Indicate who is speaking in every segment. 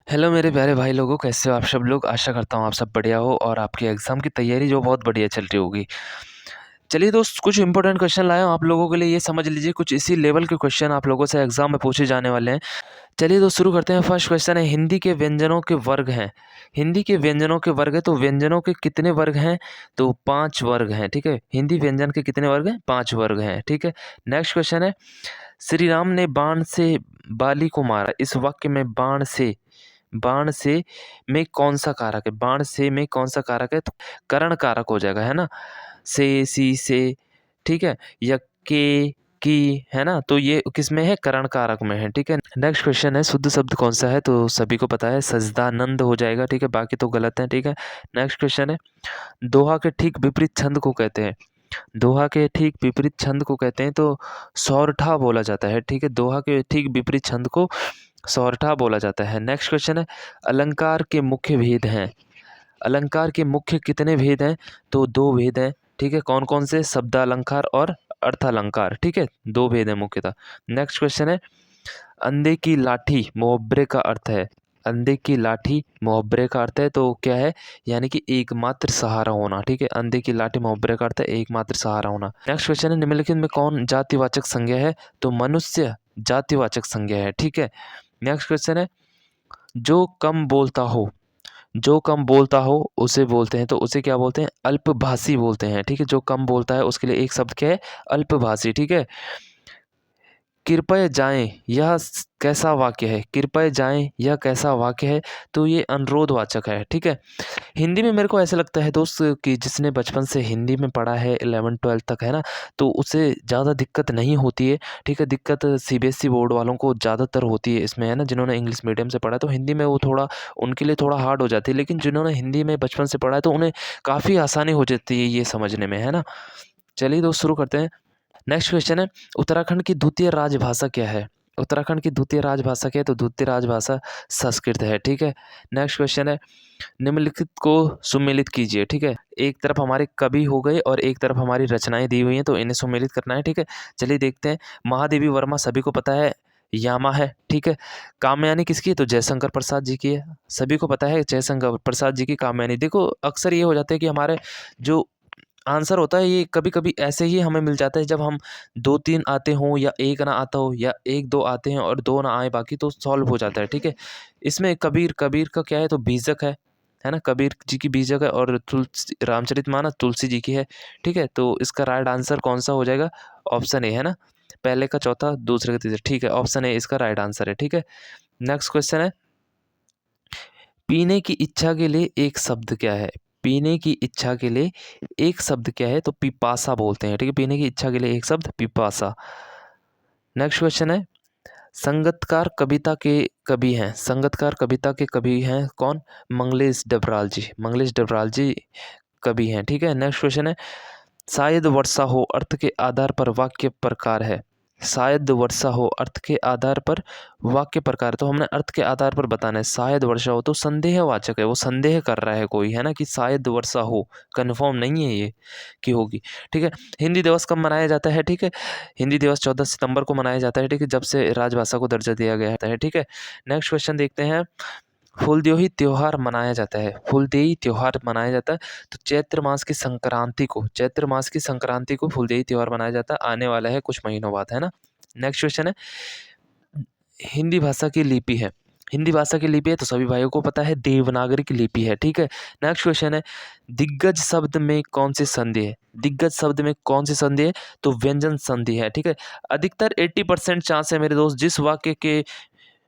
Speaker 1: Hello मेरे प्यारे भाई लोगों, कैसे हो आप सब लोग। आशा करता हूँ आप सब बढ़िया हो और आपकी एग्ज़ाम की तैयारी जो बहुत बढ़िया चल रही होगी। चलिए दोस्त, कुछ इंपॉर्टेंट क्वेश्चन लाया हूँ आप लोगों के लिए। ये समझ लीजिए कुछ इसी लेवल के क्वेश्चन आप लोगों से एग्ज़ाम में पूछे जाने वाले हैं। चलिए दोस्त, शुरू करते हैं। फर्स्ट क्वेश्चन है, हिंदी के व्यंजनों के वर्ग हैं। हिंदी के व्यंजनों के वर्ग है, तो व्यंजनों के कितने वर्ग हैं? तो 5 वर्ग हैं, ठीक है। हिंदी व्यंजन के कितने वर्ग हैं? 5 वर्ग हैं, ठीक है। नेक्स्ट क्वेश्चन है, श्री राम ने बाण से बाली को मारा। इस वाक्य में बाण से में कौन सा कारक है? बाण से में कौन सा कारक है? तो करण कारक हो जाएगा, है ना। से, सी से, ठीक है, या के, की, है ना। तो ये किस में है? करण कारक में है, ठीक है। नेक्स्ट क्वेश्चन है, शुद्ध शब्द कौन सा है? तो सभी को पता है सजदानंद हो जाएगा, ठीक है। बाकी तो गलत है, ठीक है। नेक्स्ट क्वेश्चन है, दोहा के ठीक विपरीत छंद को कहते हैं। दोहा के ठीक विपरीत छंद को कहते हैं तो सौरठा बोला जाता है, ठीक है। दोहा के ठीक विपरीत छंद को सौरठा बोला जाता है। नेक्स्ट क्वेश्चन है, अलंकार के मुख्य भेद हैं। अलंकार के मुख्य कितने भेद हैं? तो 2 भेद हैं, ठीक है। कौन कौन से? शब्दालंकार और अर्थालंकार, ठीक है। 2 भेद हैं मुख्यतः। नेक्स्ट क्वेश्चन है, अंधे की लाठी मुहब्बरे का अर्थ है। अंधे की लाठी मुहब्बरे का अर्थ है तो क्या है? यानी कि एकमात्र सहारा होना, ठीक है। अंधे की लाठी मुहब्बरे का अर्थ है एकमात्र सहारा होना। नेक्स्ट क्वेश्चन है, निम्नलिखित में कौन जातिवाचक संज्ञा है? तो मनुष्य जातिवाचक संज्ञा है, ठीक है। नेक्स्ट क्वेश्चन है, जो कम बोलता हो, जो कम बोलता हो उसे बोलते हैं, तो उसे क्या बोलते हैं? अल्पभाषी बोलते हैं, ठीक है। जो कम बोलता है उसके लिए एक शब्द क्या है? अल्पभाषी, ठीक है। कृपया जाएं, यह कैसा वाक्य है? कृपया जाएं, यह कैसा वाक्य है? तो ये अनुरोधवाचक है, ठीक है। हिंदी में मेरे को ऐसा लगता है दोस्त कि जिसने बचपन से हिंदी में पढ़ा है 11-12 तक, है ना, तो उसे ज़्यादा दिक्कत नहीं होती है, ठीक है। दिक्कत सीबीएसई बोर्ड वालों को ज़्यादातर होती है इसमें, है ना। जिन्होंने इंग्लिश मीडियम से पढ़ा है तो हिंदी में वो थोड़ा उनके लिए थोड़ा हार्ड हो जाती है, लेकिन जिन्होंने हिंदी में बचपन से पढ़ा है तो उन्हें काफ़ी आसानी हो जाती है ये समझने में, है ना। चलिए दोस्त, शुरू करते हैं। नेक्स्ट क्वेश्चन है, उत्तराखंड की द्वितीय राजभाषा क्या है? उत्तराखंड की द्वितीय राजभाषा क्या है? तो द्वितीय राजभाषा संस्कृत है, ठीक है। नेक्स्ट क्वेश्चन है, निम्नलिखित को सुमेलित कीजिए, ठीक है। एक तरफ हमारे कवि हो गए और एक तरफ हमारी रचनाएं दी हुई हैं, तो इन्हें सुमेलित करना है, ठीक है। चलिए देखते हैं। महादेवी वर्मा सभी को पता है यामा है, ठीक है। कामयानी किसकी है? तो जयशंकर प्रसाद जी की है। सभी को पता है जयशंकर प्रसाद जी की कामयानी। देखो अक्सर ये हो जाता है कि हमारे जो आंसर होता है ये कभी-कभी ऐसे ही हमें मिल जाता है जब हम 2-3 आते हों या 1 ना आता हो या 1-2 आते हैं और 2 ना आए बाकी, तो सॉल्व हो जाता है, ठीक है। इसमें कबीर, कबीर का क्या है? तो बीजक है ना। कबीर जी की बीजक है और तुलसी रामचरितमानस तुलसी जी की है, ठीक है। तो इसका राइट आंसर कौन-सा हो जाएगा? ऑप्शन ए, है ना। पहले का चौथा, दूसरे का तीसरा, ठीक है। ऑप्शन ए इसका राइट आंसर है, ठीक है। नेक्स्ट क्वेश्चन है, पीने की इच्छा के लिए एक शब्द क्या है? पीने की इच्छा के लिए एक शब्द क्या है? तो पिपासा बोलते हैं, ठीक है। पीने की इच्छा के लिए एक शब्द पिपासा। नेक्स्ट क्वेश्चन है, संगीतकार कविता के कवि हैं। संगीतकार कविता के कवि हैं कौन? मंगलेश डबराल जी। मंगलेश डबराल जी कवि हैं, ठीक है। नेक्स्ट क्वेश्चन है, शायद वर्षा हो अर्थ के आधार पर वाक्य प्रकार है। शायद वर्षा हो अर्थ के आधार पर वाक्य प्रकार, तो हमने अर्थ के आधार पर बताना है। शायद वर्षा हो तो संदेहवाचक है, वो संदेह कर रहा है कोई, है ना, कि शायद वर्षा हो, कन्फर्म नहीं है ये कि होगी, ठीक है। हिंदी दिवस कब मनाया जाता है? ठीक है, हिंदी दिवस 14 सितंबर को मनाया जाता है, ठीक है, जब से राजभाषा को दर्जा दिया गया है, ठीक है। नेक्स्ट क्वेश्चन देखते हैं, फूलदेही त्योहार मनाया जाता है। फूलदेही त्योहार मनाया जाता है तो चैत्र मास की संक्रांति को, चैत्र मास की संक्रांति को फूलदेही त्योहार मनाया जाता है। आने वाला है कुछ महीनों बाद, है ना। नेक्स्ट क्वेश्चन है, हिंदी भाषा की लिपि है। हिंदी भाषा की लिपि है तो सभी भाइयों को पता है देवनागरी की लिपि है, ठीक है। नेक्स्ट क्वेश्चन है, दिग्गज शब्द में कौन सी संधि है? दिग्गज शब्द में कौन सी संधि है? तो व्यंजन संधि है, ठीक है। अधिकतर 80% चांस है मेरे दोस्त, जिस वाक्य के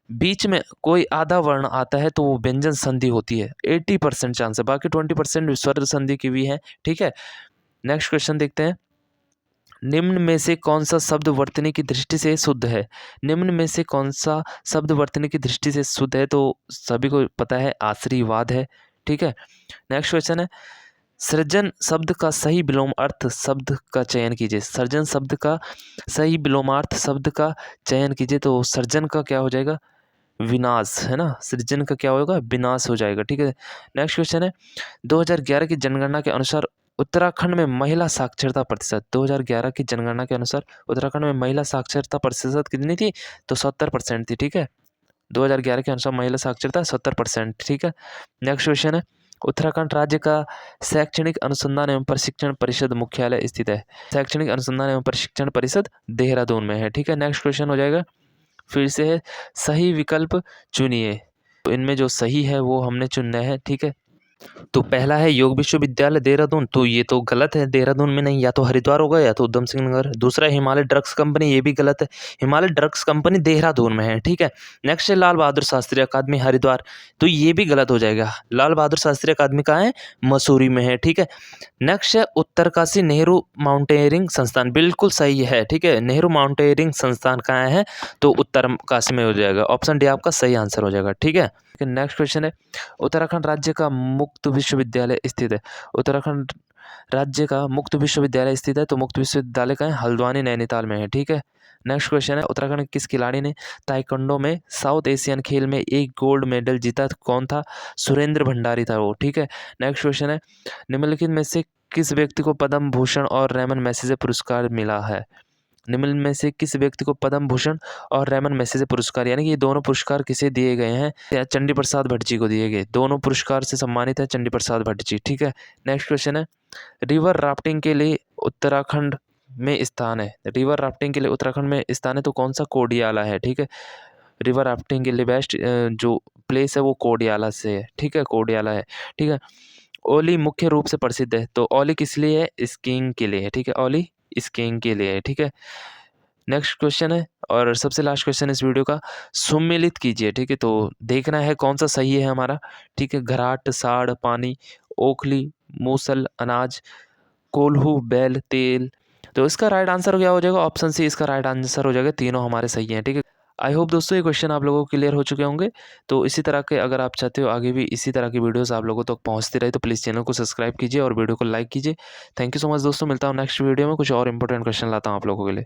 Speaker 1: बीच में कोई आधा वर्ण आता है तो वो व्यंजन संधि होती है। 80% चांस है, बाकी 20% स्वर संधि की भी है, ठीक है। नेक्स्ट क्वेश्चन देखते हैं, निम्न में से कौन सा शब्द वर्तनी की दृष्टि से शुद्ध है? निम्न में से कौन सा शब्द वर्तनी की दृष्टि से शुद्ध है? तो सभी को पता है आश्रीवाद है, ठीक है। नेक्स्ट क्वेश्चन है, सृजन शब्द का सही विलोमार्थ शब्द का चयन कीजिए। सृजन शब्द का सही विलोमार्थ शब्द का चयन कीजिए, तो सर्जन का क्या हो जाएगा? विनाश, है ना। सृजन का क्या होगा? विनाश हो जाएगा, ठीक है। नेक्स्ट क्वेश्चन है, 2011 की जनगणना के अनुसार उत्तराखंड में महिला साक्षरता प्रतिशत, 2011 की जनगणना के अनुसार उत्तराखंड में महिला साक्षरता प्रतिशत कितनी थी? तो 70% थी, ठीक है। 2011 के अनुसार महिला साक्षरता 70%, ठीक है। नेक्स्ट क्वेश्चन है, उत्तराखंड राज्य का शैक्षणिक अनुसंधान एवं प्रशिक्षण परिषद मुख्यालय स्थित है। शैक्षणिक अनुसंधान एवं प्रशिक्षण परिषद देहरादून में है, ठीक है। नेक्स्ट क्वेश्चन हो जाएगा, फिर से है, सही विकल्प चुनिए। तो इनमें जो सही है वो हमने चुनना है, ठीक है। तो पहला है योग विश्वविद्यालय देहरादून, तो ये तो गलत है, देहरादून में नहीं, या तो हरिद्वार होगा या तो उधम सिंह नगर। दूसरा है हिमालय ड्रग्स कंपनी, ये भी गलत है, हिमालय ड्रग्स कंपनी देहरादून में है, ठीक है। नेक्स्ट है लाल बहादुर शास्त्री अकादमी हरिद्वार, तो ये भी गलत हो जाएगा, लाल बहादुर शास्त्री अकादमी कहाँ है, मसूरी में है, ठीक है। नेक्स्ट है उत्तरकाशी नेहरू माउंटेनियरिंग संस्थान, बिल्कुल सही है, ठीक है। नेहरू माउंटेनियरिंग संस्थान कहाँ है, तो उत्तरकाशी में हो जाएगा, ऑप्शन डी आपका सही आंसर हो जाएगा, ठीक है। नेक्स्ट क्वेश्चन है, उत्तराखंड राज्य का मुक्त विश्वविद्यालय स्थित है। उत्तराखंड राज्य का मुक्त विश्वविद्यालय स्थित है, तो मुक्त विश्वविद्यालय का है हल्द्वानी नैनीताल में है, ठीक है। नेक्स्ट क्वेश्चन है, उत्तराखंड के किस खिलाड़ी ने ताइक्वांडो में साउथ एशियन खेल में एक गोल्ड मेडल जीता, कौन था, सुरेंद्र भंडारी था वो, ठीक है। नेक्स्ट क्वेश्चन है, निम्नलिखित में से किस व्यक्ति को पद्म भूषण और रैमन मैसेजे पुरस्कार मिला है। निम्न में से किस व्यक्ति को पद्म भूषण और रैमन मैसेजे पुरस्कार, यानी कि ये दोनों पुरस्कार किसे दिए गए हैं, या चंडी प्रसाद भट्ट जी को दिए गए, दोनों पुरस्कार से सम्मानित है चंडी प्रसाद भट्ट जी, ठीक है। नेक्स्ट क्वेश्चन है, रिवर राफ्टिंग के लिए उत्तराखंड में स्थान है। रिवर राफ्टिंग के लिए उत्तराखंड में स्थान है, तो कौन सा, कोडियाला है, ठीक है। रिवर राफ्टिंग के लिए बेस्ट जो प्लेस है वो कोडियाला से है, ठीक है, कोडियाला है, ठीक है। ओली मुख्य रूप से प्रसिद्ध है, तो ओली किस लिए है, स्कीइंग के लिए है, ठीक है, ओली स्कीइंग के लिए है, ठीक है। नेक्स्ट क्वेश्चन है और सबसे लास्ट क्वेश्चन इस वीडियो का, सुमेलित कीजिए, ठीक है। तो देखना है कौन सा सही है हमारा, ठीक है। घराट, साड़, पानी, ओखली, मूसल, अनाज, कोल्हू, बैल, तेल। तो इसका राइट आंसर क्या हो जाएगा, ऑप्शन सी इसका राइट आंसर हो जाएगा, तीनों हमारे सही हैं, ठीक है। आई होप दोस्तों ये क्वेश्चन आप लोगों को क्लियर हो चुके होंगे। तो इसी तरह के अगर आप चाहते हो आगे भी इसी तरह की वीडियोस आप लोगों तक पहुंचती रहे, तो प्लीज़ चैनल को सब्सक्राइब कीजिए और वीडियो को लाइक कीजिए। थैंक यू सो मच दोस्तों, मिलता हूँ नेक्स्ट वीडियो में, कुछ और इंपॉर्टेंट क्वेश्चन लाता हूँ आप लोगों के लिए।